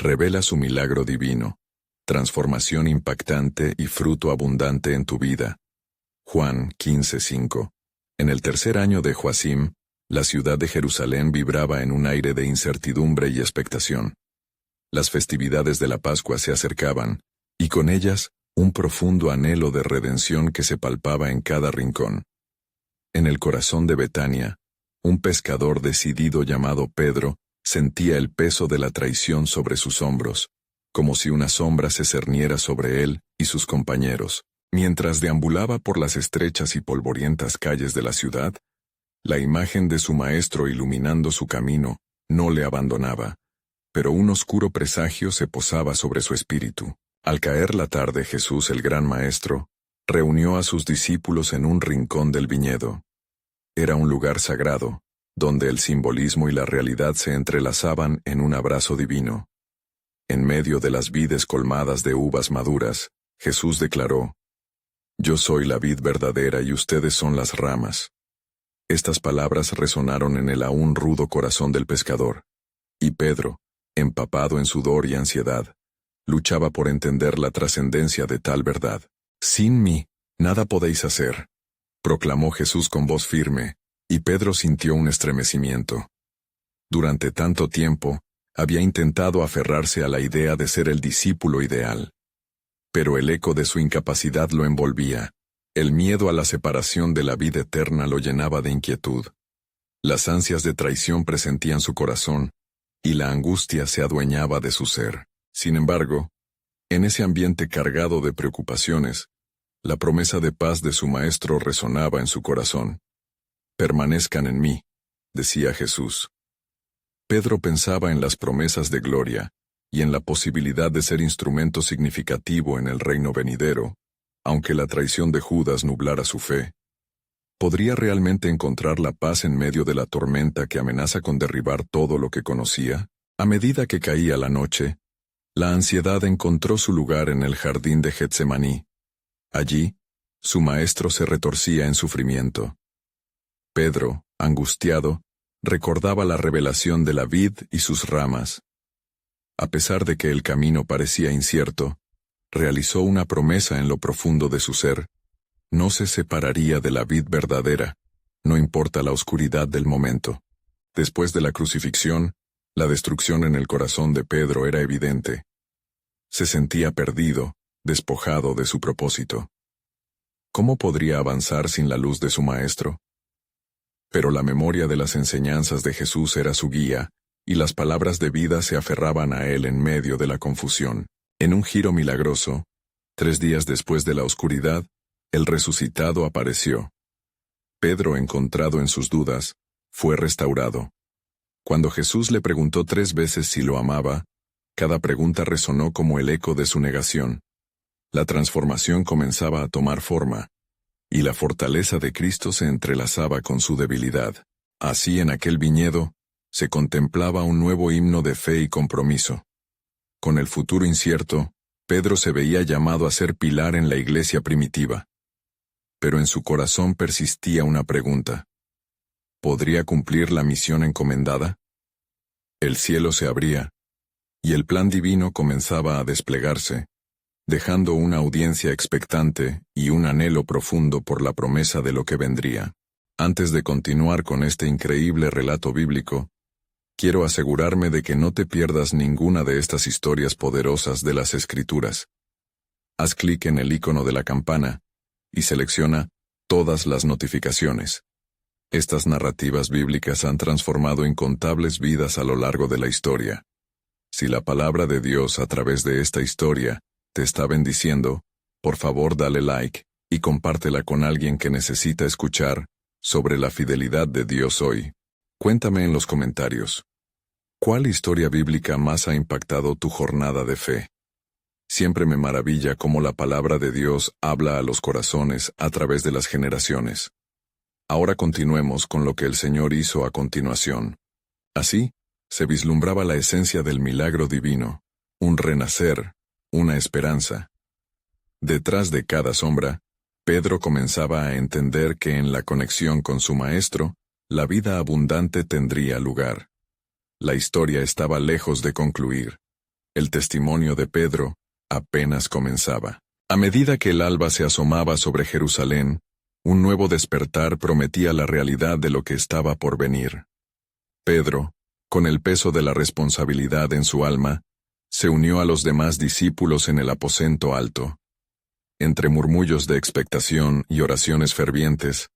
revela su milagro divino, transformación impactante y fruto abundante en tu vida. Juan 15:5. En el tercer año de Joacim, la ciudad de Jerusalén vibraba en un aire de incertidumbre y expectación. Las festividades de la Pascua se acercaban, y con ellas, un profundo anhelo de redención que se palpaba en cada rincón. En el corazón de Betania, un pescador decidido llamado Pedro sentía el peso de la traición sobre sus hombros, como si una sombra se cerniera sobre él y sus compañeros. Mientras deambulaba por las estrechas y polvorientas calles de la ciudad, la imagen de su maestro iluminando su camino no le abandonaba, pero un oscuro presagio se posaba sobre su espíritu. Al caer la tarde, Jesús, el gran maestro, reunió a sus discípulos en un rincón del viñedo. Era un lugar sagrado, donde el simbolismo y la realidad se entrelazaban en un abrazo divino. En medio de las vides colmadas de uvas maduras, Jesús declaró: «Yo soy la vid verdadera y ustedes son las ramas». Estas palabras resonaron en el aún rudo corazón del pescador, y Pedro, empapado en sudor y ansiedad, luchaba por entender la trascendencia de tal verdad. «Sin mí, nada podéis hacer», proclamó Jesús con voz firme, y Pedro sintió un estremecimiento. Durante tanto tiempo, había intentado aferrarse a la idea de ser el discípulo ideal. Pero el eco de su incapacidad lo envolvía. El miedo a la separación de la vida eterna lo llenaba de inquietud. Las ansias de traición presentían su corazón, y la angustia se adueñaba de su ser. Sin embargo, en ese ambiente cargado de preocupaciones, la promesa de paz de su maestro resonaba en su corazón. «Permanezcan en mí», decía Jesús. Pedro pensaba en las promesas de gloria y en la posibilidad de ser instrumento significativo en el reino venidero, aunque la traición de Judas nublara su fe. ¿Podría realmente encontrar la paz en medio de la tormenta que amenaza con derribar todo lo que conocía? A medida que caía la noche, la ansiedad encontró su lugar en el jardín de Getsemaní. Allí, su maestro se retorcía en sufrimiento. Pedro, angustiado, recordaba la revelación de la vid y sus ramas. A pesar de que el camino parecía incierto, realizó una promesa en lo profundo de su ser: no se separaría de la vid verdadera, no importa la oscuridad del momento. Después de la crucifixión, la destrucción en el corazón de Pedro era evidente. Se sentía perdido, despojado de su propósito. ¿Cómo podría avanzar sin la luz de su maestro? Pero la memoria de las enseñanzas de Jesús era su guía, y las palabras de vida se aferraban a él en medio de la confusión. En un giro milagroso, 3 días después de la oscuridad, el resucitado apareció. Pedro, encontrado en sus dudas, fue restaurado. Cuando Jesús le preguntó 3 veces si lo amaba, cada pregunta resonó como el eco de su negación. La transformación comenzaba a tomar forma, y la fortaleza de Cristo se entrelazaba con su debilidad. Así, en aquel viñedo, se contemplaba un nuevo himno de fe y compromiso. Con el futuro incierto, Pedro se veía llamado a ser pilar en la iglesia primitiva. Pero en su corazón persistía una pregunta: ¿podría cumplir la misión encomendada? El cielo se abría, y el plan divino comenzaba a desplegarse, dejando una audiencia expectante y un anhelo profundo por la promesa de lo que vendría. Antes de continuar con este increíble relato bíblico, quiero asegurarme de que no te pierdas ninguna de estas historias poderosas de las Escrituras. Haz clic en el icono de la campana y selecciona todas las notificaciones. Estas narrativas bíblicas han transformado incontables vidas a lo largo de la historia. Si la palabra de Dios a través de esta historia te está bendiciendo, por favor dale like y compártela con alguien que necesita escuchar sobre la fidelidad de Dios hoy. Cuéntame en los comentarios, ¿cuál historia bíblica más ha impactado tu jornada de fe? Siempre me maravilla cómo la palabra de Dios habla a los corazones a través de las generaciones. Ahora continuemos con lo que el Señor hizo a continuación. Así, se vislumbraba la esencia del milagro divino, un renacer, una esperanza. Detrás de cada sombra, Pedro comenzaba a entender que en la conexión con su maestro, la vida abundante tendría lugar. La historia estaba lejos de concluir. El testimonio de Pedro apenas comenzaba. A medida que el alba se asomaba sobre Jerusalén, un nuevo despertar prometía la realidad de lo que estaba por venir. Pedro, con el peso de la responsabilidad en su alma, se unió a los demás discípulos en el aposento alto. Entre murmullos de expectación y oraciones fervientes,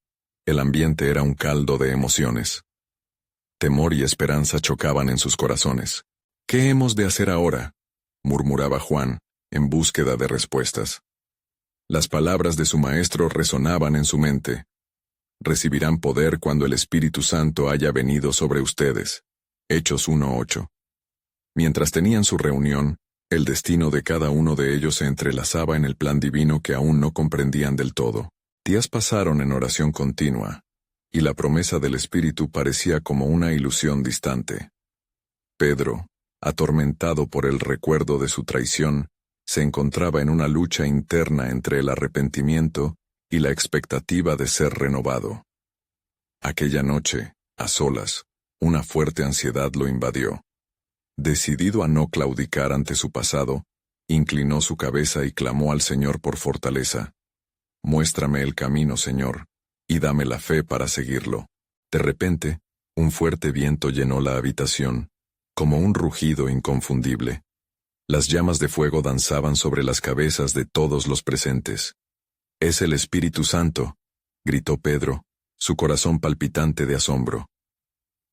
el ambiente era un caldo de emociones. Temor y esperanza chocaban en sus corazones. «¿Qué hemos de hacer ahora?», murmuraba Juan, en búsqueda de respuestas. Las palabras de su maestro resonaban en su mente. «Recibirán poder cuando el Espíritu Santo haya venido sobre ustedes». Hechos 1:8. Mientras tenían su reunión, el destino de cada uno de ellos se entrelazaba en el plan divino que aún no comprendían del todo. Días pasaron en oración continua, y la promesa del Espíritu parecía como una ilusión distante. Pedro, atormentado por el recuerdo de su traición, se encontraba en una lucha interna entre el arrepentimiento y la expectativa de ser renovado. Aquella noche, a solas, una fuerte ansiedad lo invadió. Decidido a no claudicar ante su pasado, inclinó su cabeza y clamó al Señor por fortaleza. «Muéstrame el camino, Señor, y dame la fe para seguirlo». De repente, un fuerte viento llenó la habitación, como un rugido inconfundible. Las llamas de fuego danzaban sobre las cabezas de todos los presentes. «Es el Espíritu Santo», gritó Pedro, su corazón palpitante de asombro.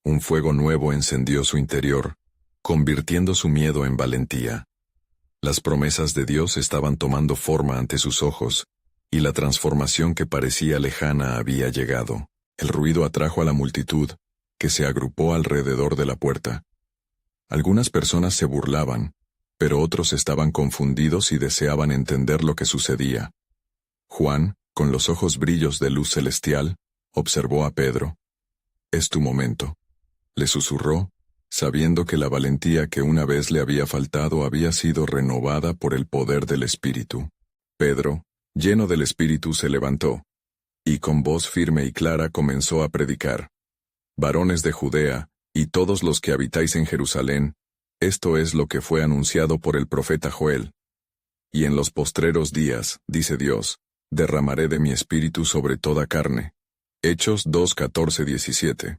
Un fuego nuevo encendió su interior, convirtiendo su miedo en valentía. Las promesas de Dios estaban tomando forma ante sus ojos, y la transformación que parecía lejana había llegado. El ruido atrajo a la multitud, que se agrupó alrededor de la puerta. Algunas personas se burlaban, pero otros estaban confundidos y deseaban entender lo que sucedía. Juan, con los ojos brillos de luz celestial, observó a Pedro. «Es tu momento», le susurró, sabiendo que la valentía que una vez le había faltado había sido renovada por el poder del Espíritu. Pedro, lleno del Espíritu, se levantó, y con voz firme y clara comenzó a predicar. «Varones de Judea, y todos los que habitáis en Jerusalén, esto es lo que fue anunciado por el profeta Joel. Y en los postreros días, dice Dios, derramaré de mi espíritu sobre toda carne». Hechos 2:14-17.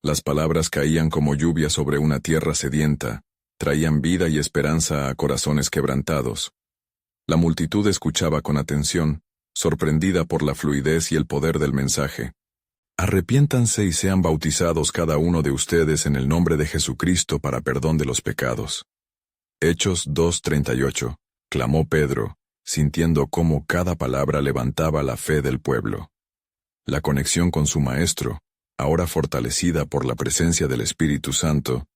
Las palabras caían como lluvia sobre una tierra sedienta, traían vida y esperanza a corazones quebrantados. La multitud escuchaba con atención, sorprendida por la fluidez y el poder del mensaje. «Arrepiéntanse y sean bautizados cada uno de ustedes en el nombre de Jesucristo para perdón de los pecados». Hechos 2:38, clamó Pedro, sintiendo cómo cada palabra levantaba la fe del pueblo. La conexión con su maestro, ahora fortalecida por la presencia del Espíritu Santo,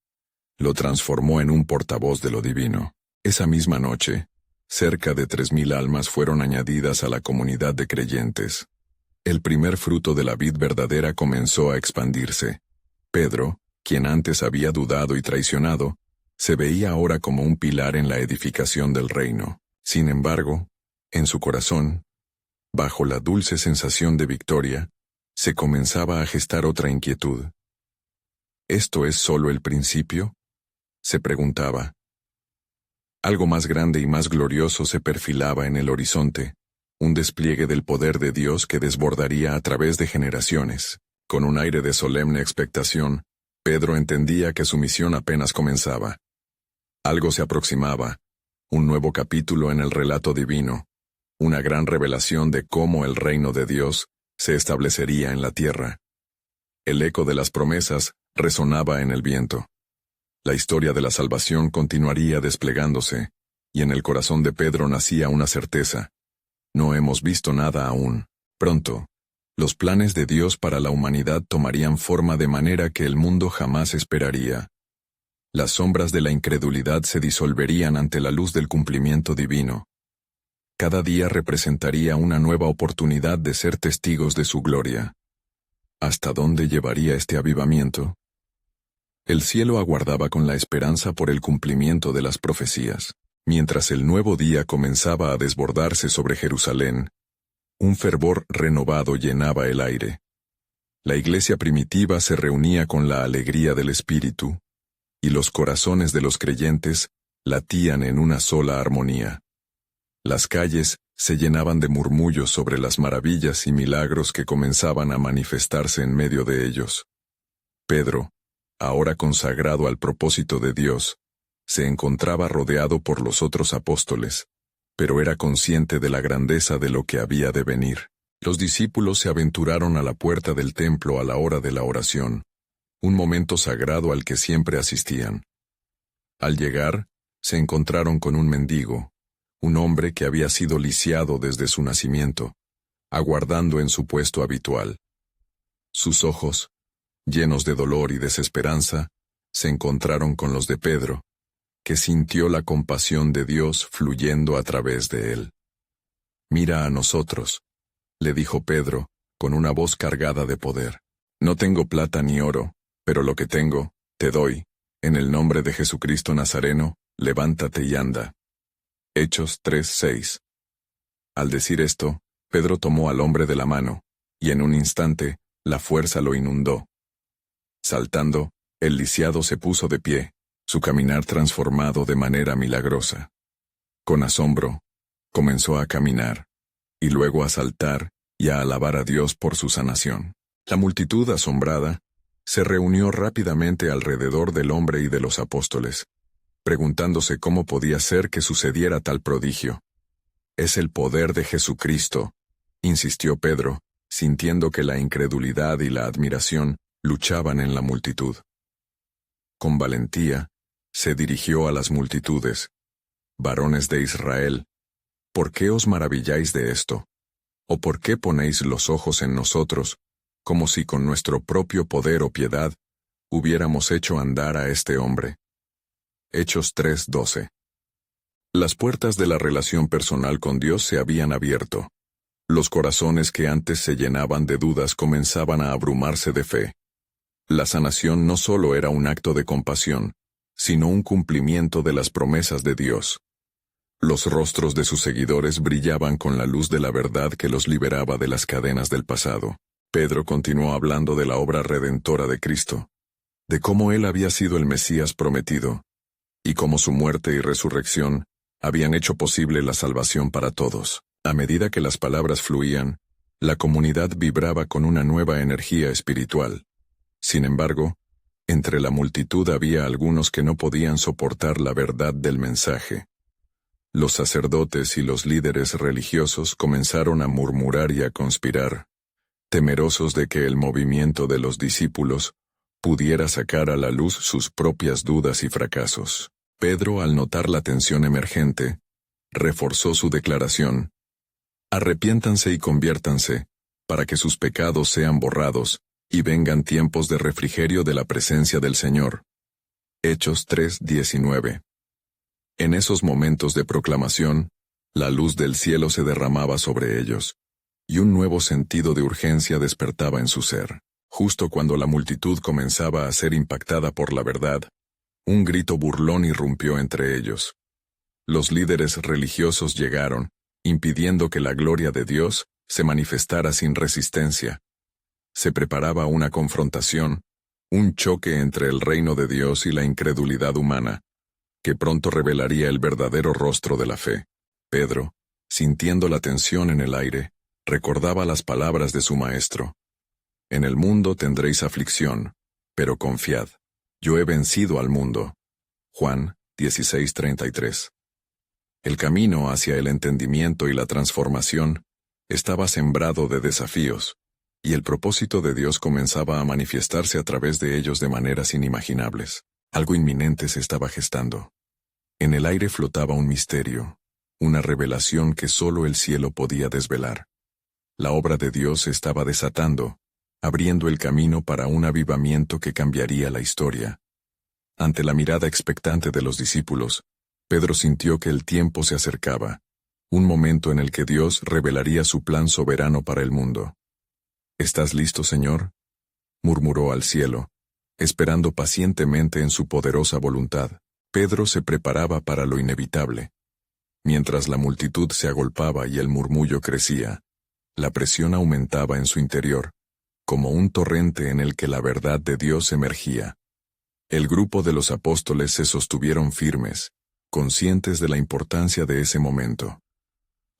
lo transformó en un portavoz de lo divino. Esa misma noche, cerca de 3,000 almas fueron añadidas a la comunidad de creyentes. El primer fruto de la vid verdadera comenzó a expandirse. Pedro, quien antes había dudado y traicionado, se veía ahora como un pilar en la edificación del reino. Sin embargo, en su corazón, bajo la dulce sensación de victoria, se comenzaba a gestar otra inquietud. ¿Esto es solo el principio?, se preguntaba. Algo más grande y más glorioso se perfilaba en el horizonte, un despliegue del poder de Dios que desbordaría a través de generaciones. Con un aire de solemne expectación, Pedro entendía que su misión apenas comenzaba. Algo se aproximaba, un nuevo capítulo en el relato divino, una gran revelación de cómo el reino de Dios se establecería en la tierra. El eco de las promesas resonaba en el viento. La historia de la salvación continuaría desplegándose, y en el corazón de Pedro nacía una certeza. No hemos visto nada aún. Pronto, los planes de Dios para la humanidad tomarían forma de manera que el mundo jamás esperaría. Las sombras de la incredulidad se disolverían ante la luz del cumplimiento divino. Cada día representaría una nueva oportunidad de ser testigos de su gloria. ¿Hasta dónde llevaría este avivamiento? El cielo aguardaba con la esperanza por el cumplimiento de las profecías. Mientras el nuevo día comenzaba a desbordarse sobre Jerusalén, un fervor renovado llenaba el aire. La iglesia primitiva se reunía con la alegría del Espíritu, y los corazones de los creyentes latían en una sola armonía. Las calles se llenaban de murmullos sobre las maravillas y milagros que comenzaban a manifestarse en medio de ellos. Pedro, ahora consagrado al propósito de Dios, se encontraba rodeado por los otros apóstoles, pero era consciente de la grandeza de lo que había de venir. Los discípulos se aventuraron a la puerta del templo a la hora de la oración, un momento sagrado al que siempre asistían. Al llegar, se encontraron con un mendigo, un hombre que había sido lisiado desde su nacimiento, aguardando en su puesto habitual. Sus ojos, llenos de dolor y desesperanza, se encontraron con los de Pedro, que sintió la compasión de Dios fluyendo a través de él. «Mira a nosotros», le dijo Pedro, con una voz cargada de poder. «No tengo plata ni oro, pero lo que tengo, te doy. En el nombre de Jesucristo Nazareno, levántate y anda». Hechos 3:6. Al decir esto, Pedro tomó al hombre de la mano, y en un instante, la fuerza lo inundó. Saltando, el lisiado se puso de pie, su caminar transformado de manera milagrosa. Con asombro, comenzó a caminar, y luego a saltar y a alabar a Dios por su sanación. La multitud asombrada se reunió rápidamente alrededor del hombre y de los apóstoles, preguntándose cómo podía ser que sucediera tal prodigio. «Es el poder de Jesucristo», insistió Pedro, sintiendo que la incredulidad y la admiración luchaban en la multitud. Con valentía, se dirigió a las multitudes. «Varones de Israel, ¿por qué os maravilláis de esto? ¿O por qué ponéis los ojos en nosotros, como si con nuestro propio poder o piedad hubiéramos hecho andar a este hombre?» Hechos 3:12. Las puertas de la relación personal con Dios se habían abierto. Los corazones que antes se llenaban de dudas comenzaban a abrumarse de fe. La sanación no solo era un acto de compasión, sino un cumplimiento de las promesas de Dios. Los rostros de sus seguidores brillaban con la luz de la verdad que los liberaba de las cadenas del pasado. Pedro continuó hablando de la obra redentora de Cristo, de cómo él había sido el Mesías prometido, y cómo su muerte y resurrección habían hecho posible la salvación para todos. A medida que las palabras fluían, la comunidad vibraba con una nueva energía espiritual. Sin embargo, entre la multitud había algunos que no podían soportar la verdad del mensaje. Los sacerdotes y los líderes religiosos comenzaron a murmurar y a conspirar, temerosos de que el movimiento de los discípulos pudiera sacar a la luz sus propias dudas y fracasos. Pedro, al notar la tensión emergente, reforzó su declaración: «Arrepiéntanse y conviértanse, para que sus pecados sean borrados, y vengan tiempos de refrigerio de la presencia del Señor». Hechos 3:19. En esos momentos de proclamación, la luz del cielo se derramaba sobre ellos, y un nuevo sentido de urgencia despertaba en su ser. Justo cuando la multitud comenzaba a ser impactada por la verdad, un grito burlón irrumpió entre ellos. Los líderes religiosos llegaron, impidiendo que la gloria de Dios se manifestara sin resistencia. Se preparaba una confrontación, un choque entre el reino de Dios y la incredulidad humana, que pronto revelaría el verdadero rostro de la fe. Pedro, sintiendo la tensión en el aire, recordaba las palabras de su maestro: «En el mundo tendréis aflicción, pero confiad, yo he vencido al mundo». Juan 16:33. El camino hacia el entendimiento y la transformación estaba sembrado de desafíos, y el propósito de Dios comenzaba a manifestarse a través de ellos de maneras inimaginables. Algo inminente se estaba gestando. En el aire flotaba un misterio, una revelación que solo el cielo podía desvelar. La obra de Dios se estaba desatando, abriendo el camino para un avivamiento que cambiaría la historia. Ante la mirada expectante de los discípulos, Pedro sintió que el tiempo se acercaba, un momento en el que Dios revelaría su plan soberano para el mundo. «¿Estás listo, Señor?», murmuró al cielo, esperando pacientemente en su poderosa voluntad. Pedro se preparaba para lo inevitable. Mientras la multitud se agolpaba y el murmullo crecía, la presión aumentaba en su interior, como un torrente en el que la verdad de Dios emergía. El grupo de los apóstoles se sostuvieron firmes, conscientes de la importancia de ese momento.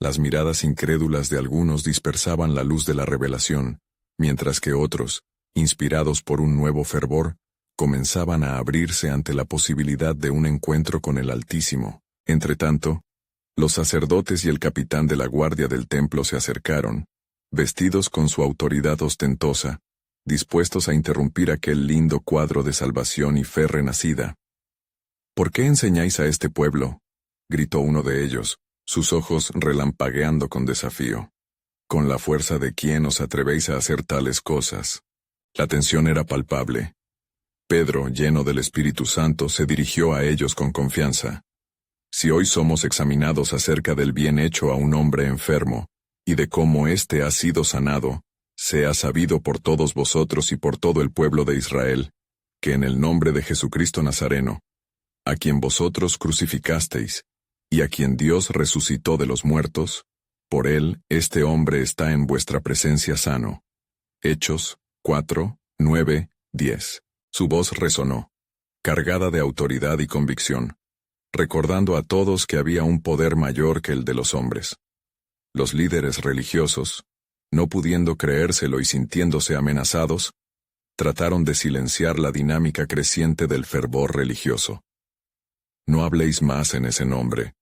Las miradas incrédulas de algunos dispersaban la luz de la revelación, mientras que otros, inspirados por un nuevo fervor, comenzaban a abrirse ante la posibilidad de un encuentro con el Altísimo. Entretanto, los sacerdotes y el capitán de la guardia del templo se acercaron, vestidos con su autoridad ostentosa, dispuestos a interrumpir aquel lindo cuadro de salvación y fe renacida. «¿Por qué enseñáis a este pueblo?», gritó uno de ellos, sus ojos relampagueando con desafío. «¿Con la fuerza de quién os atrevéis a hacer tales cosas?». La tensión era palpable. Pedro, lleno del Espíritu Santo, se dirigió a ellos con confianza. «Si hoy somos examinados acerca del bien hecho a un hombre enfermo, y de cómo éste ha sido sanado, sea sabido por todos vosotros y por todo el pueblo de Israel, que en el nombre de Jesucristo Nazareno, a quien vosotros crucificasteis, y a quien Dios resucitó de los muertos, por él este hombre está en vuestra presencia sano». Hechos 4, 9, 10. Su voz resonó, cargada de autoridad y convicción, recordando a todos que había un poder mayor que el de los hombres. Los líderes religiosos, no pudiendo creérselo y sintiéndose amenazados, trataron de silenciar la dinámica creciente del fervor religioso. «No habléis más en ese nombre»,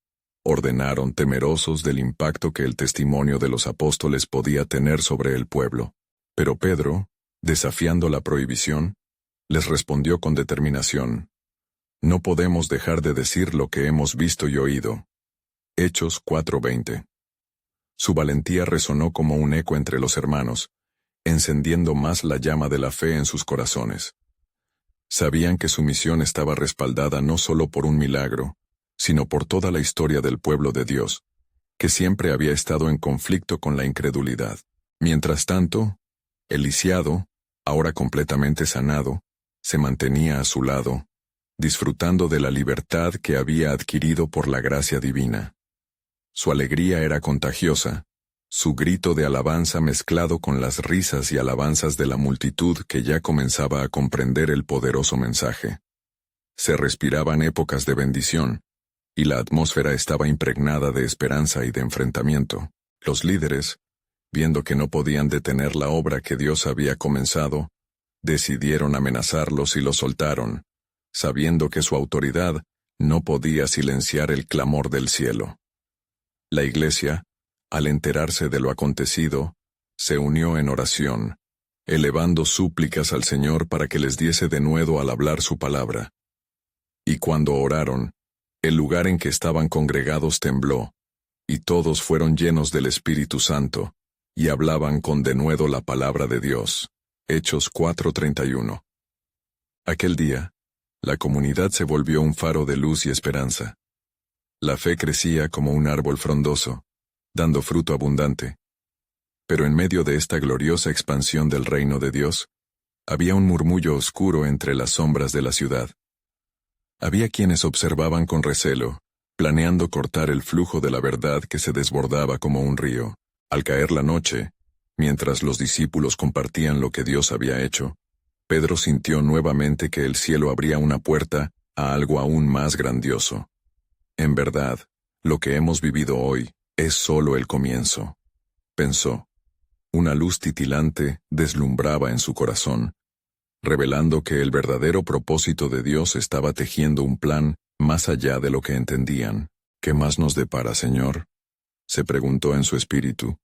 ordenaron, temerosos del impacto que el testimonio de los apóstoles podía tener sobre el pueblo. Pero Pedro, desafiando la prohibición, les respondió con determinación: «No podemos dejar de decir lo que hemos visto y oído». Hechos 4:20. Su valentía resonó como un eco entre los hermanos, encendiendo más la llama de la fe en sus corazones. Sabían que su misión estaba respaldada no solo por un milagro, sino por toda la historia del pueblo de Dios, que siempre había estado en conflicto con la incredulidad. Mientras tanto, el lisiado, ahora completamente sanado, se mantenía a su lado, disfrutando de la libertad que había adquirido por la gracia divina. Su alegría era contagiosa, su grito de alabanza mezclado con las risas y alabanzas de la multitud que ya comenzaba a comprender el poderoso mensaje. Se respiraban épocas de bendición, y la atmósfera estaba impregnada de esperanza y de enfrentamiento. Los líderes, viendo que no podían detener la obra que Dios había comenzado, decidieron amenazarlos y los soltaron, sabiendo que su autoridad no podía silenciar el clamor del cielo. La iglesia, al enterarse de lo acontecido, se unió en oración, elevando súplicas al Señor para que les diese denuedo al hablar su palabra. Y cuando oraron, el lugar en que estaban congregados tembló, y todos fueron llenos del Espíritu Santo, y hablaban con denuedo la palabra de Dios. Hechos 4:31. Aquel día, la comunidad se volvió un faro de luz y esperanza. La fe crecía como un árbol frondoso, dando fruto abundante. Pero en medio de esta gloriosa expansión del reino de Dios, había un murmullo oscuro entre las sombras de la ciudad. Había quienes observaban con recelo, planeando cortar el flujo de la verdad que se desbordaba como un río. Al caer la noche, mientras los discípulos compartían lo que Dios había hecho, Pedro sintió nuevamente que el cielo abría una puerta a algo aún más grandioso. En verdad, lo que hemos vivido hoy es solo el comienzo, pensó. Una luz titilante deslumbraba en su corazón, revelando que el verdadero propósito de Dios estaba tejiendo un plan más allá de lo que entendían. «¿Qué más nos depara, Señor?», se preguntó en su espíritu,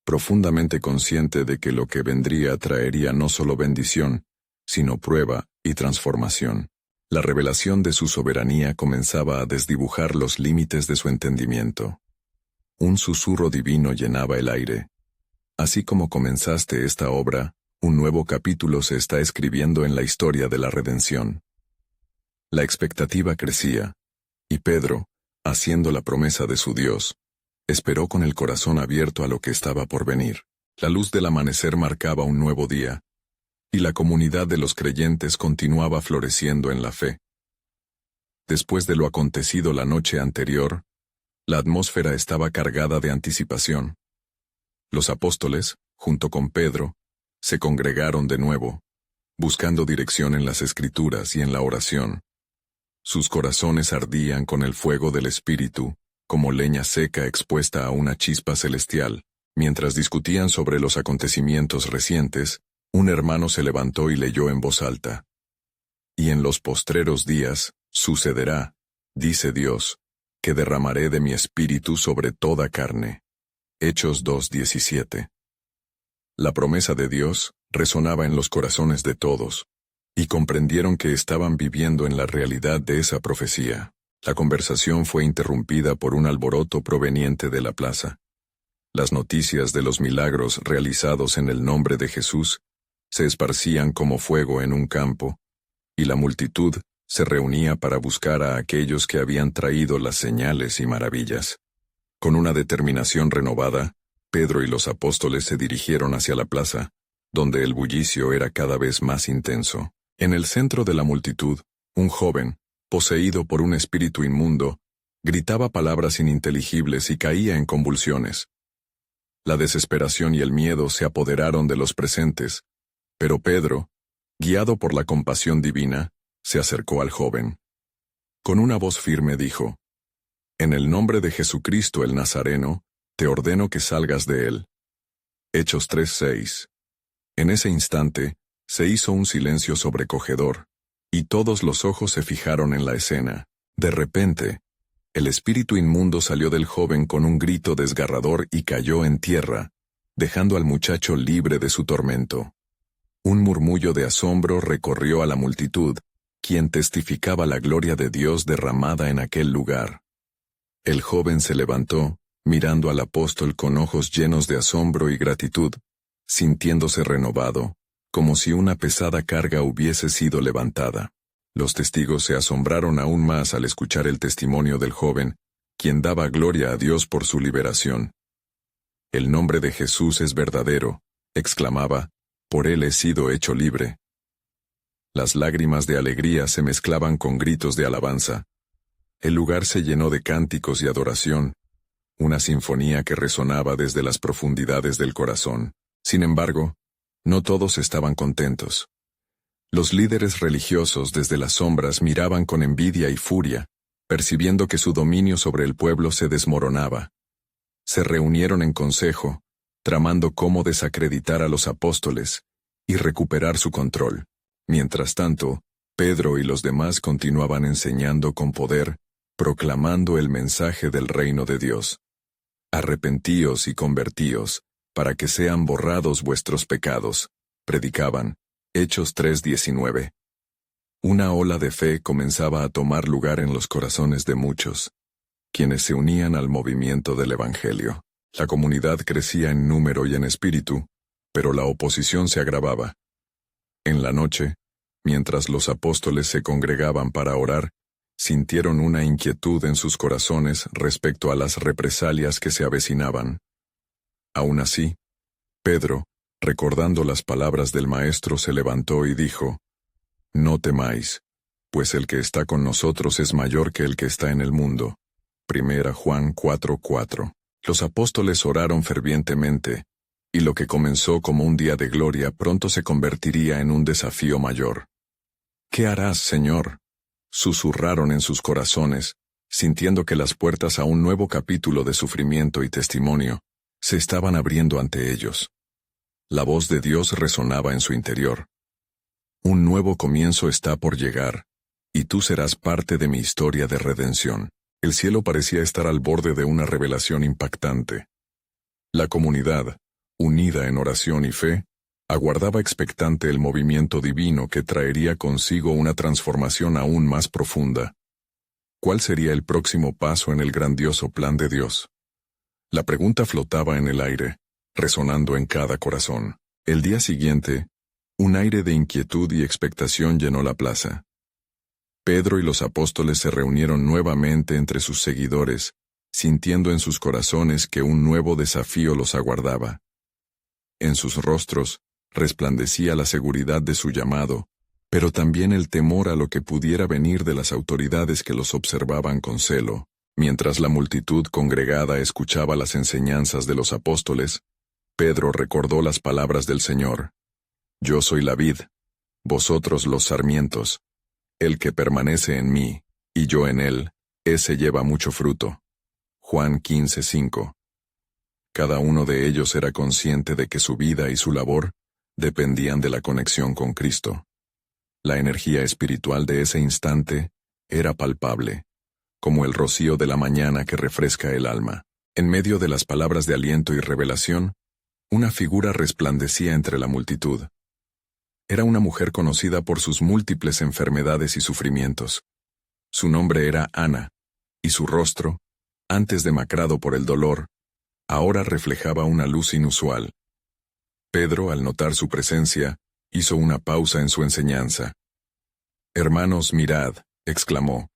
profundamente consciente de que lo que vendría traería no solo bendición, sino prueba y transformación. La revelación de su soberanía comenzaba a desdibujar los límites de su entendimiento. Un susurro divino llenaba el aire. «Así como comenzaste esta obra, un nuevo capítulo se está escribiendo en la historia de la redención». La expectativa crecía, y Pedro, haciendo la promesa de su Dios, esperó con el corazón abierto a lo que estaba por venir. La luz del amanecer marcaba un nuevo día, y la comunidad de los creyentes continuaba floreciendo en la fe. Después de lo acontecido la noche anterior, la atmósfera estaba cargada de anticipación. Los apóstoles, junto con Pedro, se congregaron de nuevo, buscando dirección en las Escrituras y en la oración. Sus corazones ardían con el fuego del Espíritu, como leña seca expuesta a una chispa celestial. Mientras discutían sobre los acontecimientos recientes, un hermano se levantó y leyó en voz alta. Y en los postreros días, sucederá, dice Dios, que derramaré de mi espíritu sobre toda carne. Hechos 2:17. La promesa de Dios resonaba en los corazones de todos, y comprendieron que estaban viviendo en la realidad de esa profecía. La conversación fue interrumpida por un alboroto proveniente de la plaza. Las noticias de los milagros realizados en el nombre de Jesús se esparcían como fuego en un campo, y la multitud se reunía para buscar a aquellos que habían traído las señales y maravillas. Con una determinación renovada, Pedro y los apóstoles se dirigieron hacia la plaza, donde el bullicio era cada vez más intenso. En el centro de la multitud, un joven, poseído por un espíritu inmundo, gritaba palabras ininteligibles y caía en convulsiones. La desesperación y el miedo se apoderaron de los presentes, pero Pedro, guiado por la compasión divina, se acercó al joven. Con una voz firme dijo: «En el nombre de Jesucristo el Nazareno, te ordeno que salgas de él». Hechos 3:6. En ese instante, se hizo un silencio sobrecogedor, y todos los ojos se fijaron en la escena. De repente, el espíritu inmundo salió del joven con un grito desgarrador y cayó en tierra, dejando al muchacho libre de su tormento. Un murmullo de asombro recorrió a la multitud, quien testificaba la gloria de Dios derramada en aquel lugar. El joven se levantó, mirando al apóstol con ojos llenos de asombro y gratitud, sintiéndose renovado, como si una pesada carga hubiese sido levantada. Los testigos se asombraron aún más al escuchar el testimonio del joven, quien daba gloria a Dios por su liberación. «El nombre de Jesús es verdadero», exclamaba, «por él he sido hecho libre». Las lágrimas de alegría se mezclaban con gritos de alabanza. El lugar se llenó de cánticos y adoración, una sinfonía que resonaba desde las profundidades del corazón. Sin embargo, no todos estaban contentos. Los líderes religiosos desde las sombras miraban con envidia y furia, percibiendo que su dominio sobre el pueblo se desmoronaba. Se reunieron en consejo, tramando cómo desacreditar a los apóstoles y recuperar su control. Mientras tanto, Pedro y los demás continuaban enseñando con poder, proclamando el mensaje del reino de Dios. «Arrepentíos y convertíos, para que sean borrados vuestros pecados», predicaban. Hechos 3:19. Una ola de fe comenzaba a tomar lugar en los corazones de muchos, quienes se unían al movimiento del Evangelio. La comunidad crecía en número y en espíritu, pero la oposición se agravaba. En la noche, mientras los apóstoles se congregaban para orar, sintieron una inquietud en sus corazones respecto a las represalias que se avecinaban. Aún así, Pedro, recordando las palabras del Maestro, se levantó y dijo: «No temáis, pues el que está con nosotros es mayor que el que está en el mundo». 1 Juan 4:4. Los apóstoles oraron fervientemente, y lo que comenzó como un día de gloria pronto se convertiría en un desafío mayor. «¿Qué harás, Señor?», susurraron en sus corazones, sintiendo que las puertas a un nuevo capítulo de sufrimiento y testimonio se estaban abriendo ante ellos. La voz de Dios resonaba en su interior. «Un nuevo comienzo está por llegar, y tú serás parte de mi historia de redención». El cielo parecía estar al borde de una revelación impactante. La comunidad, unida en oración y fe, aguardaba expectante el movimiento divino que traería consigo una transformación aún más profunda. ¿Cuál sería el próximo paso en el grandioso plan de Dios? La pregunta flotaba en el aire, resonando en cada corazón. El día siguiente, un aire de inquietud y expectación llenó la plaza. Pedro y los apóstoles se reunieron nuevamente entre sus seguidores, sintiendo en sus corazones que un nuevo desafío los aguardaba. En sus rostros resplandecía la seguridad de su llamado, pero también el temor a lo que pudiera venir de las autoridades que los observaban con celo. Mientras la multitud congregada escuchaba las enseñanzas de los apóstoles, Pedro recordó las palabras del Señor: «Yo soy la vid, vosotros los sarmientos. El que permanece en mí, y yo en él, ese lleva mucho fruto. Juan 15:5. Cada uno de ellos era consciente de que su vida y su labor dependían de la conexión con Cristo. La energía espiritual de ese instante era palpable, como el rocío de la mañana que refresca el alma. En medio de las palabras de aliento y revelación, una figura resplandecía entre la multitud. Era una mujer conocida por sus múltiples enfermedades y sufrimientos. Su nombre era Ana, y su rostro, antes demacrado por el dolor, ahora reflejaba una luz inusual. Pedro, al notar su presencia, hizo una pausa en su enseñanza. «Hermanos, mirad», exclamó,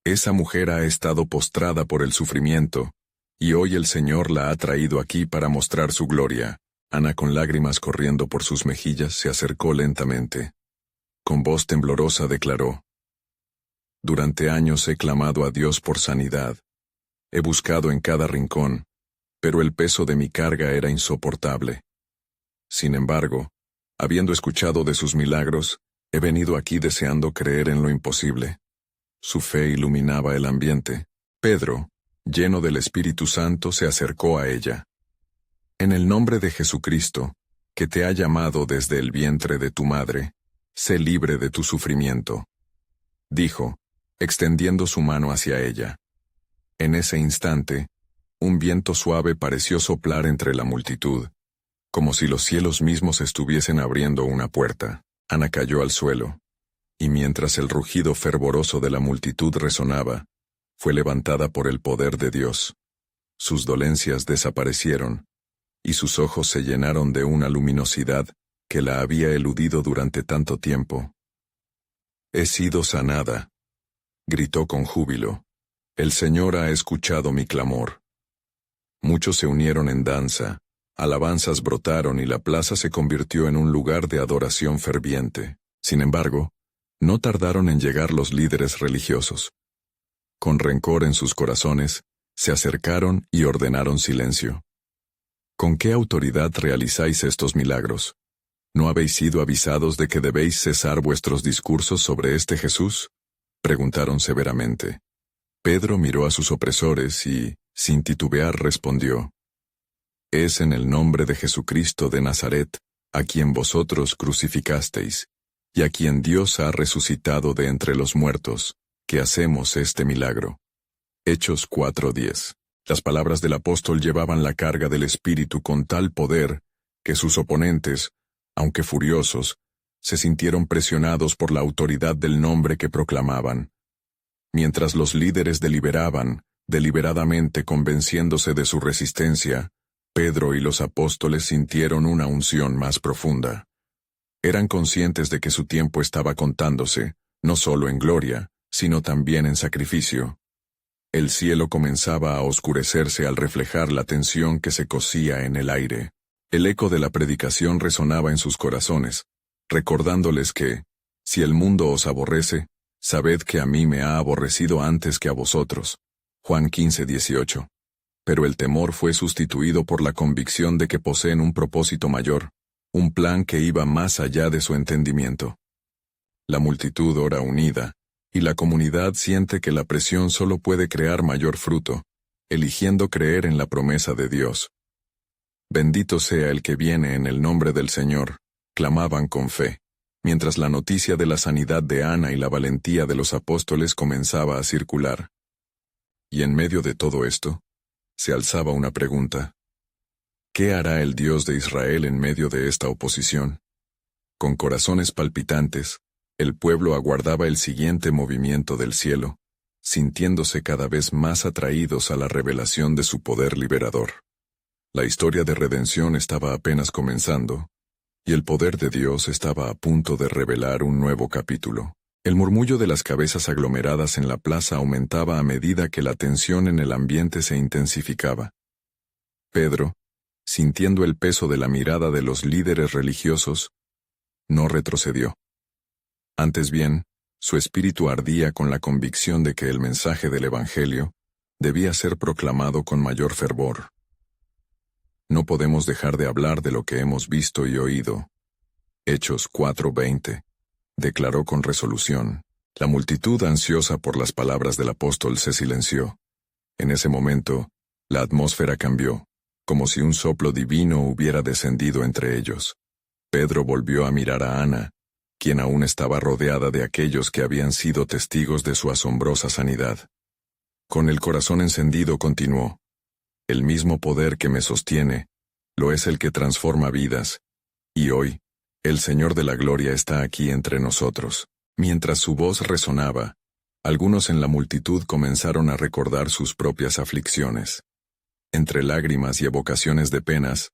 «esa mujer ha estado postrada por el sufrimiento, y hoy el Señor la ha traído aquí para mostrar su gloria». Ana, con lágrimas corriendo por sus mejillas, se acercó lentamente. Con voz temblorosa declaró: «Durante años he clamado a Dios por sanidad. He buscado en cada rincón, pero el peso de mi carga era insoportable. Sin embargo, habiendo escuchado de sus milagros, he venido aquí deseando creer en lo imposible». Su fe iluminaba el ambiente. Pedro, lleno del Espíritu Santo, se acercó a ella. «En el nombre de Jesucristo, que te ha llamado desde el vientre de tu madre, sé libre de tu sufrimiento», dijo, extendiendo su mano hacia ella. En ese instante, un viento suave pareció soplar entre la multitud, como si los cielos mismos estuviesen abriendo una puerta. Ana cayó al suelo, y mientras el rugido fervoroso de la multitud resonaba, fue levantada por el poder de Dios. Sus dolencias desaparecieron, y sus ojos se llenaron de una luminosidad que la había eludido durante tanto tiempo. «He sido sanada», gritó con júbilo. «El Señor ha escuchado mi clamor». Muchos se unieron en danza, alabanzas brotaron y la plaza se convirtió en un lugar de adoración ferviente. Sin embargo, no tardaron en llegar los líderes religiosos. Con rencor en sus corazones, se acercaron y ordenaron silencio. «¿Con qué autoridad realizáis estos milagros? ¿No habéis sido avisados de que debéis cesar vuestros discursos sobre este Jesús?», preguntaron severamente. Pedro miró a sus opresores y, sin titubear, respondió: «Es en el nombre de Jesucristo de Nazaret, a quien vosotros crucificasteis, y a quien Dios ha resucitado de entre los muertos, que hacemos este milagro». Hechos 4:10. Las palabras del apóstol llevaban la carga del Espíritu con tal poder que sus oponentes, aunque furiosos, se sintieron presionados por la autoridad del nombre que proclamaban. Mientras los líderes deliberaban, deliberadamente convenciéndose de su resistencia, Pedro y los apóstoles sintieron una unción más profunda. Eran conscientes de que su tiempo estaba contándose, no solo en gloria, sino también en sacrificio. El cielo comenzaba a oscurecerse al reflejar la tensión que se cosía en el aire. El eco de la predicación resonaba en sus corazones, recordándoles que, si el mundo os aborrece, sabed que a mí me ha aborrecido antes que a vosotros. Juan 15:18. Pero el temor fue sustituido por la convicción de que poseen un propósito mayor, un plan que iba más allá de su entendimiento. La multitud ora unida, y la comunidad siente que la presión solo puede crear mayor fruto, eligiendo creer en la promesa de Dios. «Bendito sea el que viene en el nombre del Señor», clamaban con fe, mientras la noticia de la sanidad de Ana y la valentía de los apóstoles comenzaba a circular. Y en medio de todo esto, se alzaba una pregunta: ¿qué hará el Dios de Israel en medio de esta oposición? Con corazones palpitantes, el pueblo aguardaba el siguiente movimiento del cielo, sintiéndose cada vez más atraídos a la revelación de su poder liberador. La historia de redención estaba apenas comenzando, y el poder de Dios estaba a punto de revelar un nuevo capítulo. El murmullo de las cabezas aglomeradas en la plaza aumentaba a medida que la tensión en el ambiente se intensificaba. Pedro, sintiendo el peso de la mirada de los líderes religiosos, no retrocedió. Antes bien, su espíritu ardía con la convicción de que el mensaje del Evangelio debía ser proclamado con mayor fervor. «No podemos dejar de hablar de lo que hemos visto y oído». Hechos 4:20. Declaró con resolución. La multitud, ansiosa por las palabras del apóstol, se silenció. En ese momento, la atmósfera cambió, como si un soplo divino hubiera descendido entre ellos. Pedro volvió a mirar a Ana, quien aún estaba rodeada de aquellos que habían sido testigos de su asombrosa sanidad. Con el corazón encendido continuó: el mismo poder que me sostiene, lo es el que transforma vidas, y hoy, el Señor de la Gloria está aquí entre nosotros. Mientras su voz resonaba, algunos en la multitud comenzaron a recordar sus propias aflicciones. Entre lágrimas y evocaciones de penas,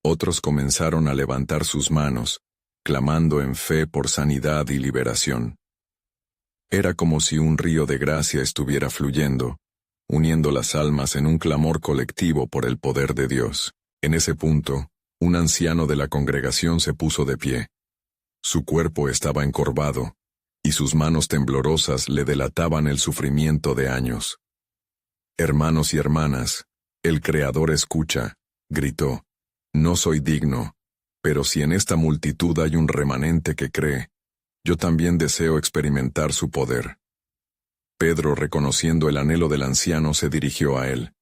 otros comenzaron a levantar sus manos, clamando en fe por sanidad y liberación. Era como si un río de gracia estuviera fluyendo, uniendo las almas en un clamor colectivo por el poder de Dios. En ese punto, un anciano de la congregación se puso de pie. Su cuerpo estaba encorvado, y sus manos temblorosas le delataban el sufrimiento de años. «Hermanos y hermanas, el Creador escucha», gritó. «No soy digno, pero si en esta multitud hay un remanente que cree, yo también deseo experimentar su poder». Pedro, reconociendo el anhelo del anciano, se dirigió a él.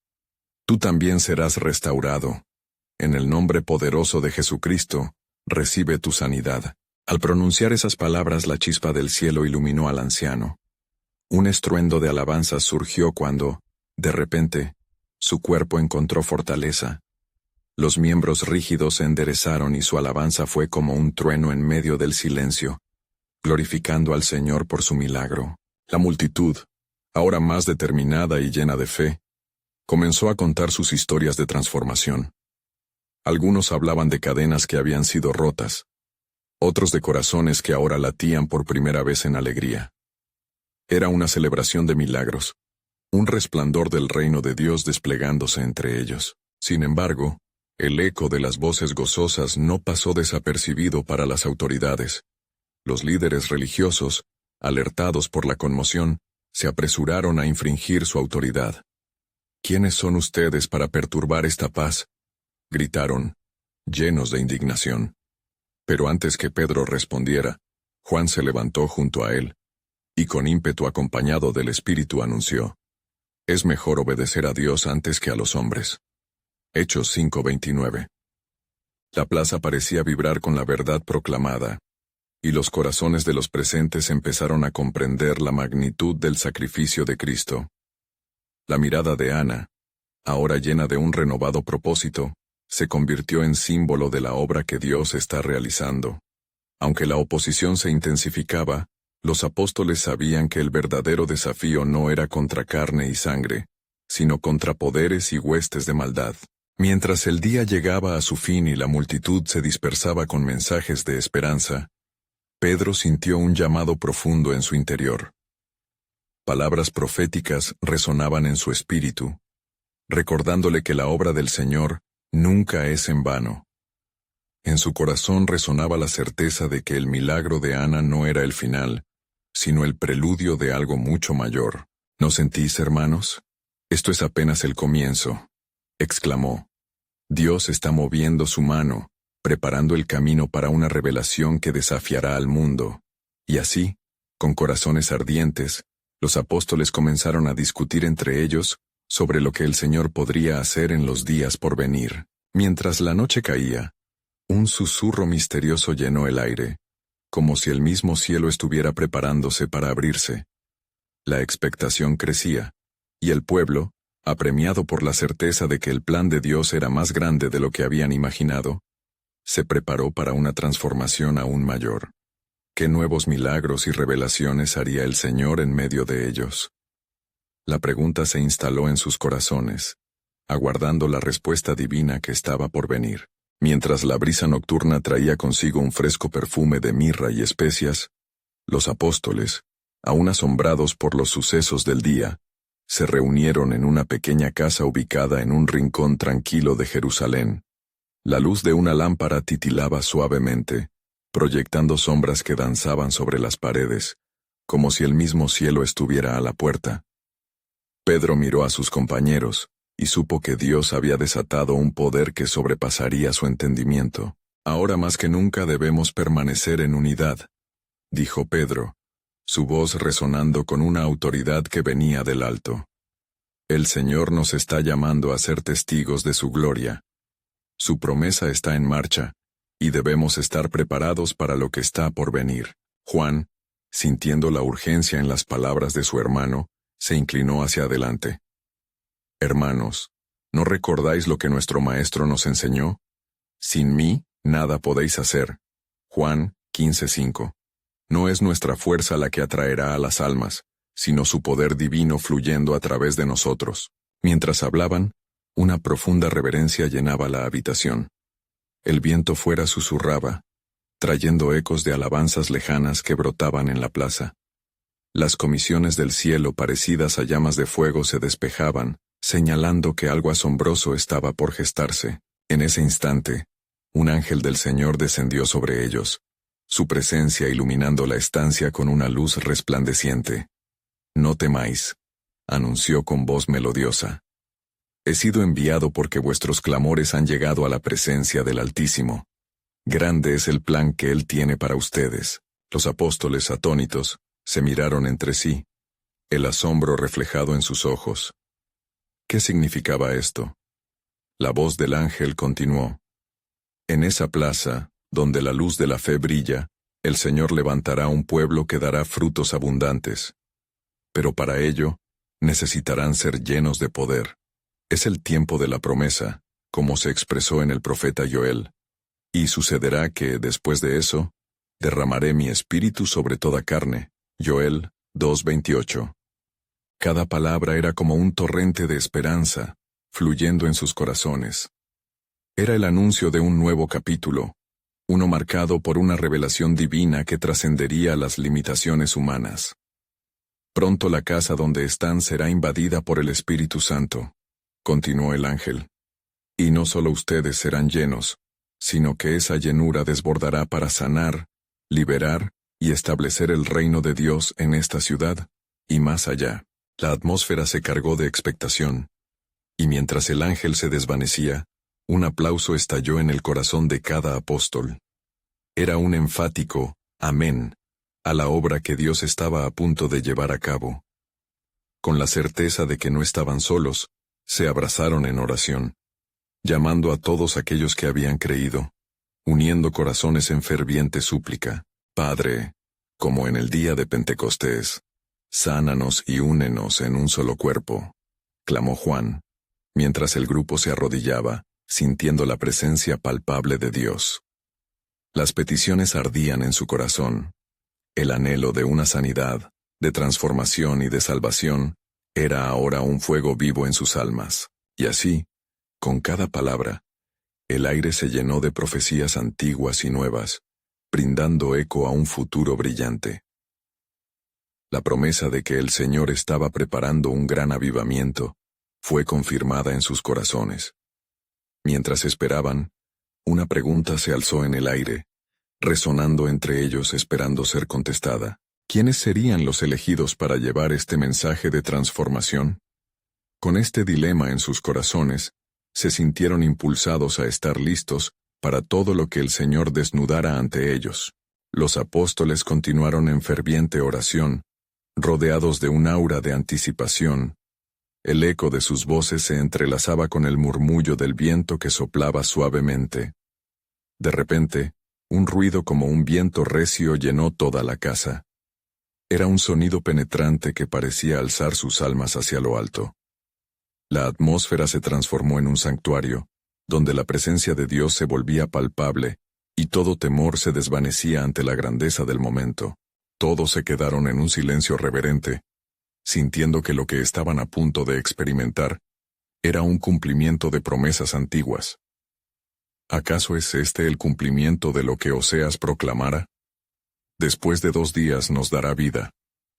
«Tú también serás restaurado. En el nombre poderoso de Jesucristo, recibe tu sanidad». Al pronunciar esas palabras, la chispa del cielo iluminó al anciano. Un estruendo de alabanzas surgió cuando, de repente, su cuerpo encontró fortaleza. Los miembros rígidos se enderezaron y su alabanza fue como un trueno en medio del silencio, glorificando al Señor por su milagro. La multitud, ahora más determinada y llena de fe, comenzó a contar sus historias de transformación. Algunos hablaban de cadenas que habían sido rotas, otros de corazones que ahora latían por primera vez en alegría. Era una celebración de milagros, un resplandor del reino de Dios desplegándose entre ellos. Sin embargo, el eco de las voces gozosas no pasó desapercibido para las autoridades. Los líderes religiosos, alertados por la conmoción, se apresuraron a infringir su autoridad. «¿Quiénes son ustedes para perturbar esta paz?», gritaron, llenos de indignación. Pero antes que Pedro respondiera, Juan se levantó junto a él, y con ímpetu acompañado del Espíritu anunció: «Es mejor obedecer a Dios antes que a los hombres». Hechos 5:29. La plaza parecía vibrar con la verdad proclamada, y los corazones de los presentes empezaron a comprender la magnitud del sacrificio de Cristo. La mirada de Ana, ahora llena de un renovado propósito, se convirtió en símbolo de la obra que Dios está realizando. Aunque la oposición se intensificaba, los apóstoles sabían que el verdadero desafío no era contra carne y sangre, sino contra poderes y huestes de maldad. Mientras el día llegaba a su fin y la multitud se dispersaba con mensajes de esperanza, Pedro sintió un llamado profundo en su interior. Palabras proféticas resonaban en su espíritu, recordándole que la obra del Señor nunca es en vano. En su corazón resonaba la certeza de que el milagro de Ana no era el final, sino el preludio de algo mucho mayor. ¿No sentís, hermanos? Esto es apenas el comienzo, exclamó. Dios está moviendo su mano, preparando el camino para una revelación que desafiará al mundo. Y así, con corazones ardientes, los apóstoles comenzaron a discutir entre ellos sobre lo que el Señor podría hacer en los días por venir. Mientras la noche caía, un susurro misterioso llenó el aire, como si el mismo cielo estuviera preparándose para abrirse. La expectación crecía, y el pueblo, apremiado por la certeza de que el plan de Dios era más grande de lo que habían imaginado, se preparó para una transformación aún mayor. ¿Qué nuevos milagros y revelaciones haría el Señor en medio de ellos? La pregunta se instaló en sus corazones, aguardando la respuesta divina que estaba por venir. Mientras la brisa nocturna traía consigo un fresco perfume de mirra y especias, los apóstoles, aún asombrados por los sucesos del día, se reunieron en una pequeña casa ubicada en un rincón tranquilo de Jerusalén. La luz de una lámpara titilaba suavemente, proyectando sombras que danzaban sobre las paredes, como si el mismo cielo estuviera a la puerta. Pedro miró a sus compañeros, y supo que Dios había desatado un poder que sobrepasaría su entendimiento. Ahora más que nunca debemos permanecer en unidad, dijo Pedro, su voz resonando con una autoridad que venía del alto. El Señor nos está llamando a ser testigos de su gloria. Su promesa está en marcha, y debemos estar preparados para lo que está por venir. Juan, sintiendo la urgencia en las palabras de su hermano, se inclinó hacia adelante. Hermanos, ¿no recordáis lo que nuestro Maestro nos enseñó? Sin mí, nada podéis hacer. Juan 15:5. No es nuestra fuerza la que atraerá a las almas, sino su poder divino fluyendo a través de nosotros. Mientras hablaban, una profunda reverencia llenaba la habitación. El viento fuera susurraba, trayendo ecos de alabanzas lejanas que brotaban en la plaza. Las comisiones del cielo parecidas a llamas de fuego se despejaban, señalando que algo asombroso estaba por gestarse. En ese instante, un ángel del Señor descendió sobre ellos, su presencia iluminando la estancia con una luz resplandeciente. «No temáis», anunció con voz melodiosa. «He sido enviado porque vuestros clamores han llegado a la presencia del Altísimo. Grande es el plan que Él tiene para ustedes». Los apóstoles, atónitos, se miraron entre sí, el asombro reflejado en sus ojos. ¿Qué significaba esto? La voz del ángel continuó. «En esa plaza, donde la luz de la fe brilla, el Señor levantará un pueblo que dará frutos abundantes. Pero para ello, necesitarán ser llenos de poder. Es el tiempo de la promesa, como se expresó en el profeta Joel. Y sucederá que, después de eso, derramaré mi espíritu sobre toda carne». Joel 2:28. Cada palabra era como un torrente de esperanza, fluyendo en sus corazones. Era el anuncio de un nuevo capítulo, uno marcado por una revelación divina que trascendería las limitaciones humanas. Pronto la casa donde están será invadida por el Espíritu Santo, continuó el ángel. Y no solo ustedes serán llenos, sino que esa llenura desbordará para sanar, liberar y establecer el reino de Dios en esta ciudad, y más allá. La atmósfera se cargó de expectación, y mientras el ángel se desvanecía, un aplauso estalló en el corazón de cada apóstol. Era un enfático «Amén» a la obra que Dios estaba a punto de llevar a cabo. Con la certeza de que no estaban solos, se abrazaron en oración, llamando a todos aquellos que habían creído, uniendo corazones en ferviente súplica. «Padre, como en el día de Pentecostés, sánanos y únenos en un solo cuerpo», clamó Juan, mientras el grupo se arrodillaba, sintiendo la presencia palpable de Dios. Las peticiones ardían en su corazón. El anhelo de una sanidad, de transformación y de salvación, era ahora un fuego vivo en sus almas. Y así, con cada palabra, el aire se llenó de profecías antiguas y nuevas, brindando eco a un futuro brillante. La promesa de que el Señor estaba preparando un gran avivamiento fue confirmada en sus corazones. Mientras esperaban, una pregunta se alzó en el aire, resonando entre ellos esperando ser contestada. ¿Quiénes serían los elegidos para llevar este mensaje de transformación? Con este dilema en sus corazones, se sintieron impulsados a estar listos para todo lo que el Señor desnudara ante ellos. Los apóstoles continuaron en ferviente oración, rodeados de un aura de anticipación. El eco de sus voces se entrelazaba con el murmullo del viento que soplaba suavemente. De repente, un ruido como un viento recio llenó toda la casa. Era un sonido penetrante que parecía alzar sus almas hacia lo alto. La atmósfera se transformó en un santuario, donde la presencia de Dios se volvía palpable, y todo temor se desvanecía ante la grandeza del momento. Todos se quedaron en un silencio reverente, sintiendo que lo que estaban a punto de experimentar era un cumplimiento de promesas antiguas. ¿Acaso es este el cumplimiento de lo que Oseas proclamara? Después de 2 días nos dará vida.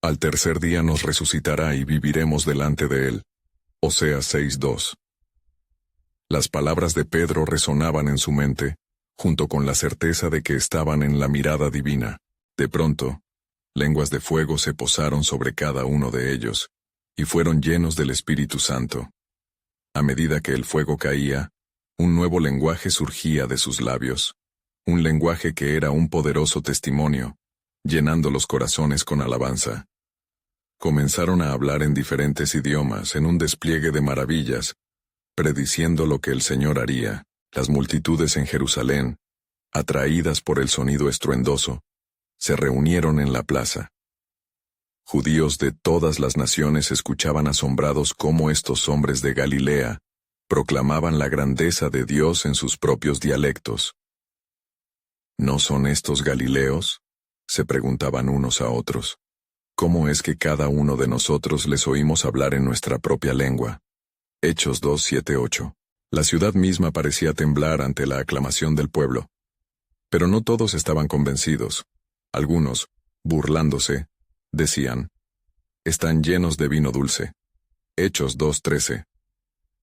Al tercer día nos resucitará y viviremos delante de él. Oseas 6:2. Las palabras de Pedro resonaban en su mente, junto con la certeza de que estaban en la mirada divina. De pronto, lenguas de fuego se posaron sobre cada uno de ellos, y fueron llenos del Espíritu Santo. A medida que el fuego caía, un nuevo lenguaje surgía de sus labios, un lenguaje que era un poderoso testimonio, llenando los corazones con alabanza. Comenzaron a hablar en diferentes idiomas, en un despliegue de maravillas, prediciendo lo que el Señor haría. Las multitudes en Jerusalén, atraídas por el sonido estruendoso, se reunieron en la plaza. Judíos de todas las naciones escuchaban asombrados cómo estos hombres de Galilea proclamaban la grandeza de Dios en sus propios dialectos. ¿No son estos galileos?, se preguntaban unos a otros. ¿Cómo es que cada uno de nosotros les oímos hablar en nuestra propia lengua? Hechos 2:7-8. La ciudad misma parecía temblar ante la aclamación del pueblo. Pero no todos estaban convencidos. Algunos, burlándose, decían: «Están llenos de vino dulce». Hechos 2:13.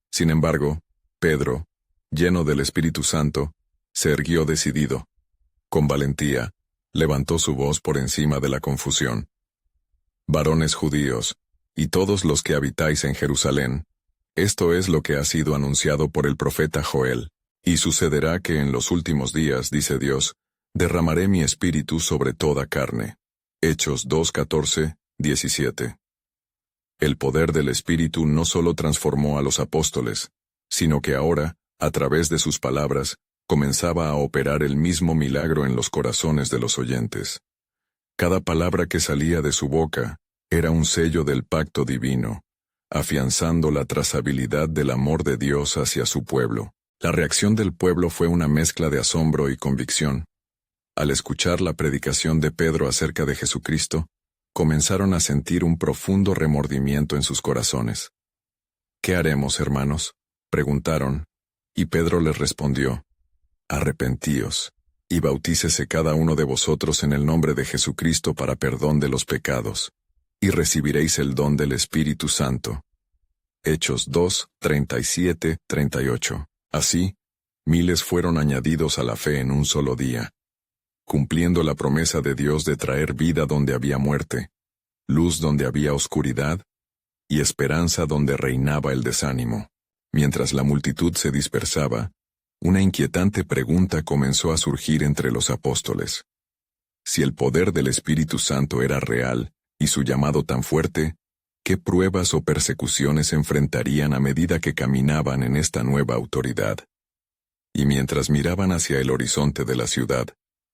Sin embargo, Pedro, lleno del Espíritu Santo, se erguió decidido. Con valentía, levantó su voz por encima de la confusión. «Varones judíos, y todos los que habitáis en Jerusalén, esto es lo que ha sido anunciado por el profeta Joel. Y sucederá que en los últimos días, dice Dios, derramaré mi espíritu sobre toda carne». Hechos 2:14-17. El poder del Espíritu no solo transformó a los apóstoles, sino que ahora, a través de sus palabras, comenzaba a operar el mismo milagro en los corazones de los oyentes. Cada palabra que salía de su boca era un sello del pacto divino, afianzando la trazabilidad del amor de Dios hacia su pueblo. La reacción del pueblo fue una mezcla de asombro y convicción. Al escuchar la predicación de Pedro acerca de Jesucristo, comenzaron a sentir un profundo remordimiento en sus corazones. «¿Qué haremos, hermanos?», preguntaron, y Pedro les respondió: «Arrepentíos, y bautícese cada uno de vosotros en el nombre de Jesucristo para perdón de los pecados, y recibiréis el don del Espíritu Santo». Hechos 2:37-38. Así, miles fueron añadidos a la fe en un solo día, cumpliendo la promesa de Dios de traer vida donde había muerte, luz donde había oscuridad, y esperanza donde reinaba el desánimo. Mientras la multitud se dispersaba, una inquietante pregunta comenzó a surgir entre los apóstoles. Si el poder del Espíritu Santo era real, y su llamado tan fuerte, ¿qué pruebas o persecuciones enfrentarían a medida que caminaban en esta nueva autoridad? Y mientras miraban hacia el horizonte de la ciudad,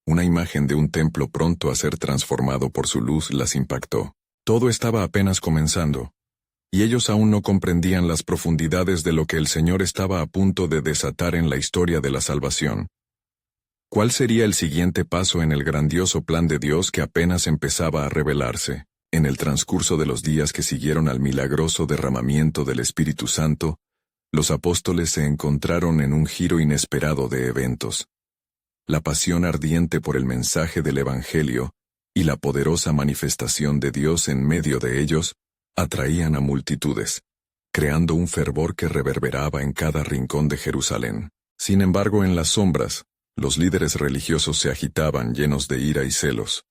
una imagen de un templo pronto a ser transformado por su luz las impactó. Todo estaba apenas comenzando, y ellos aún no comprendían las profundidades de lo que el Señor estaba a punto de desatar en la historia de la salvación. ¿Cuál sería el siguiente paso en el grandioso plan de Dios que apenas empezaba a revelarse? En el transcurso de los días que siguieron al milagroso derramamiento del Espíritu Santo, los apóstoles se encontraron en un giro inesperado de eventos. La pasión ardiente por el mensaje del Evangelio y la poderosa manifestación de Dios en medio de ellos atraían a multitudes, creando un fervor que reverberaba en cada rincón de Jerusalén. Sin embargo, en las sombras, los líderes religiosos se agitaban llenos de ira y celos,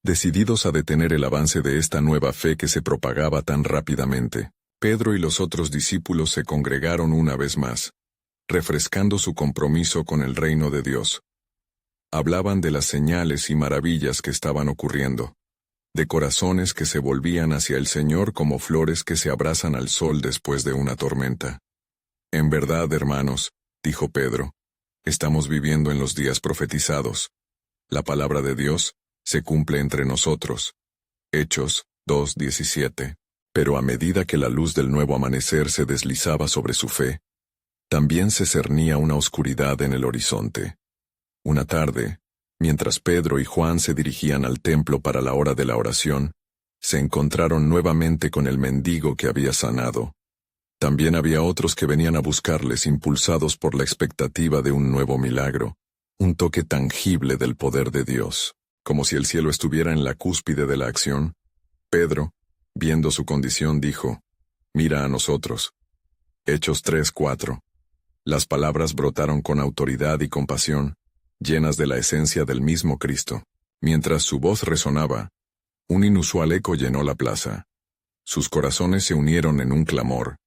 decididos a detener el avance de esta nueva fe que se propagaba tan rápidamente. Pedro y los otros discípulos se congregaron una vez más, refrescando su compromiso con el reino de Dios. Hablaban de las señales y maravillas que estaban ocurriendo, de corazones que se volvían hacia el Señor como flores que se abrazan al sol después de una tormenta. «En verdad, hermanos», dijo Pedro, «estamos viviendo en los días profetizados. La palabra de Dios se cumple entre nosotros». Hechos 2:17. Pero a medida que la luz del nuevo amanecer se deslizaba sobre su fe, también se cernía una oscuridad en el horizonte. Una tarde, mientras Pedro y Juan se dirigían al templo para la hora de la oración, se encontraron nuevamente con el mendigo que había sanado. También había otros que venían a buscarles impulsados por la expectativa de un nuevo milagro, un toque tangible del poder de Dios. Como si el cielo estuviera en la cúspide de la acción, Pedro, viendo su condición, dijo: «Mira a nosotros». Hechos 3:4. Las palabras brotaron con autoridad y compasión, llenas de la esencia del mismo Cristo. Mientras su voz resonaba, un inusual eco llenó la plaza. Sus corazones se unieron en un clamor,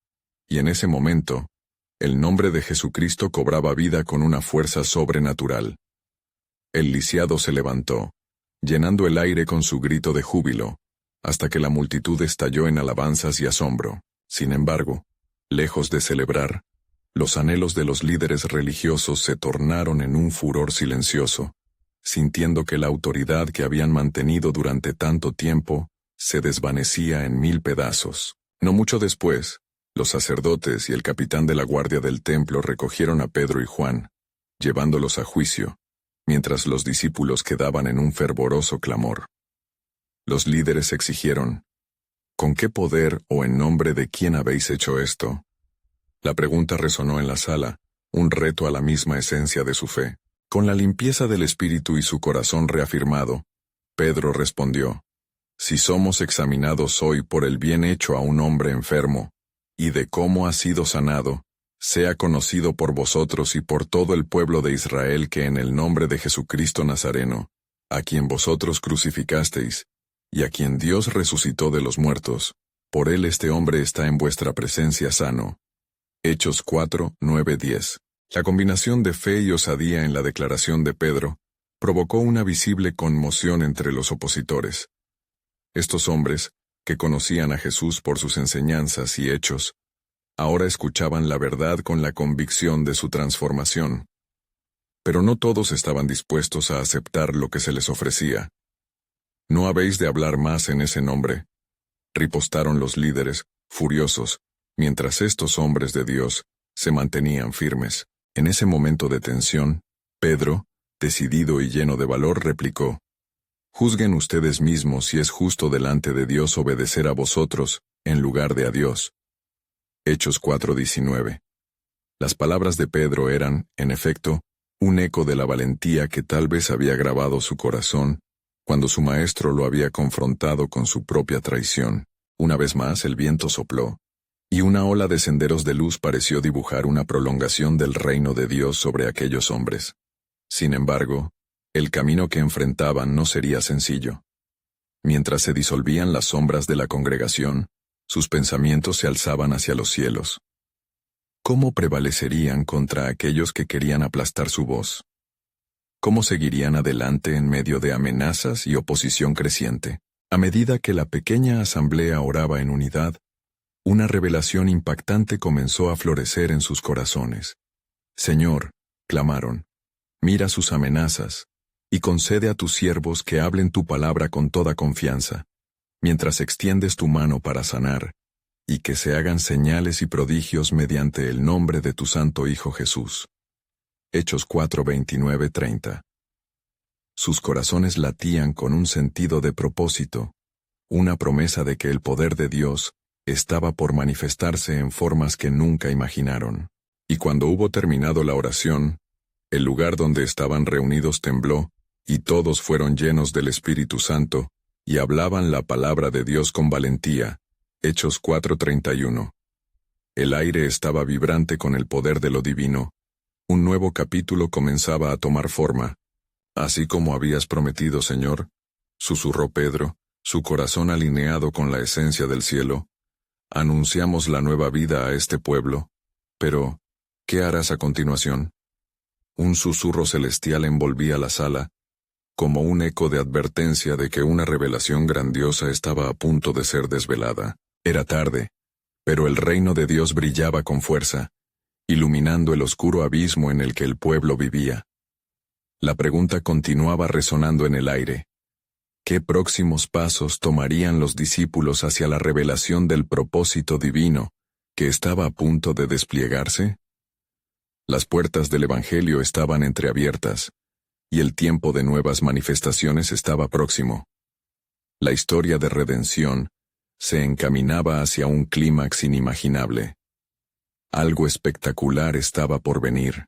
y en ese momento, el nombre de Jesucristo cobraba vida con una fuerza sobrenatural. El lisiado se levantó, llenando el aire con su grito de júbilo, hasta que la multitud estalló en alabanzas y asombro. Sin embargo, lejos de celebrar, los anhelos de los líderes religiosos se tornaron en un furor silencioso, sintiendo que la autoridad que habían mantenido durante tanto tiempo se desvanecía en 1000 pedazos. No mucho después, los sacerdotes y el capitán de la guardia del templo recogieron a Pedro y Juan, llevándolos a juicio, mientras los discípulos quedaban en un fervoroso clamor. Los líderes exigieron: ¿con qué poder o en nombre de quién habéis hecho esto? La pregunta resonó en la sala, un reto a la misma esencia de su fe. Con la limpieza del espíritu y su corazón reafirmado, Pedro respondió: si somos examinados hoy por el bien hecho a un hombre enfermo, y de cómo ha sido sanado, sea conocido por vosotros y por todo el pueblo de Israel que en el nombre de Jesucristo Nazareno, a quien vosotros crucificasteis, y a quien Dios resucitó de los muertos, por él este hombre está en vuestra presencia sano. Hechos 4, 9, 10. La combinación de fe y osadía en la declaración de Pedro provocó una visible conmoción entre los opositores. Estos hombres, que conocían a Jesús por sus enseñanzas y hechos, ahora escuchaban la verdad con la convicción de su transformación. Pero no todos estaban dispuestos a aceptar lo que se les ofrecía. «No habéis de hablar más en ese nombre», ripostaron los líderes, furiosos, mientras estos hombres de Dios se mantenían firmes. En ese momento de tensión, Pedro, decidido y lleno de valor, replicó: «Juzguen ustedes mismos si es justo delante de Dios obedecer a vosotros, en lugar de a Dios». Hechos 4:19. Las palabras de Pedro eran, en efecto, un eco de la valentía que tal vez había grabado su corazón cuando su maestro lo había confrontado con su propia traición. Una vez más el viento sopló, y una ola de senderos de luz pareció dibujar una prolongación del reino de Dios sobre aquellos hombres. Sin embargo, el camino que enfrentaban no sería sencillo. Mientras se disolvían las sombras de la congregación, sus pensamientos se alzaban hacia los cielos. ¿Cómo prevalecerían contra aquellos que querían aplastar su voz? ¿Cómo seguirían adelante en medio de amenazas y oposición creciente? A medida que la pequeña asamblea oraba en unidad, una revelación impactante comenzó a florecer en sus corazones. «Señor», clamaron, «mira sus amenazas, y concede a tus siervos que hablen tu palabra con toda confianza, mientras extiendes tu mano para sanar, y que se hagan señales y prodigios mediante el nombre de tu Santo Hijo Jesús». Hechos 4:29-30. Sus corazones latían con un sentido de propósito, una promesa de que el poder de Dios estaba por manifestarse en formas que nunca imaginaron. Y cuando hubo terminado la oración, el lugar donde estaban reunidos tembló, y todos fueron llenos del Espíritu Santo, y hablaban la palabra de Dios con valentía. Hechos 4:31. El aire estaba vibrante con el poder de lo divino. Un nuevo capítulo comenzaba a tomar forma. «Así como habías prometido, Señor», susurró Pedro, su corazón alineado con la esencia del cielo, «anunciamos la nueva vida a este pueblo. Pero, ¿qué harás a continuación?» Un susurro celestial envolvía la sala, como un eco de advertencia de que una revelación grandiosa estaba a punto de ser desvelada. Era tarde, pero el reino de Dios brillaba con fuerza, iluminando el oscuro abismo en el que el pueblo vivía. La pregunta continuaba resonando en el aire. ¿Qué próximos pasos tomarían los discípulos hacia la revelación del propósito divino que estaba a punto de desplegarse? Las puertas del Evangelio estaban entreabiertas, y el tiempo de nuevas manifestaciones estaba próximo. La historia de redención se encaminaba hacia un clímax inimaginable. Algo espectacular estaba por venir.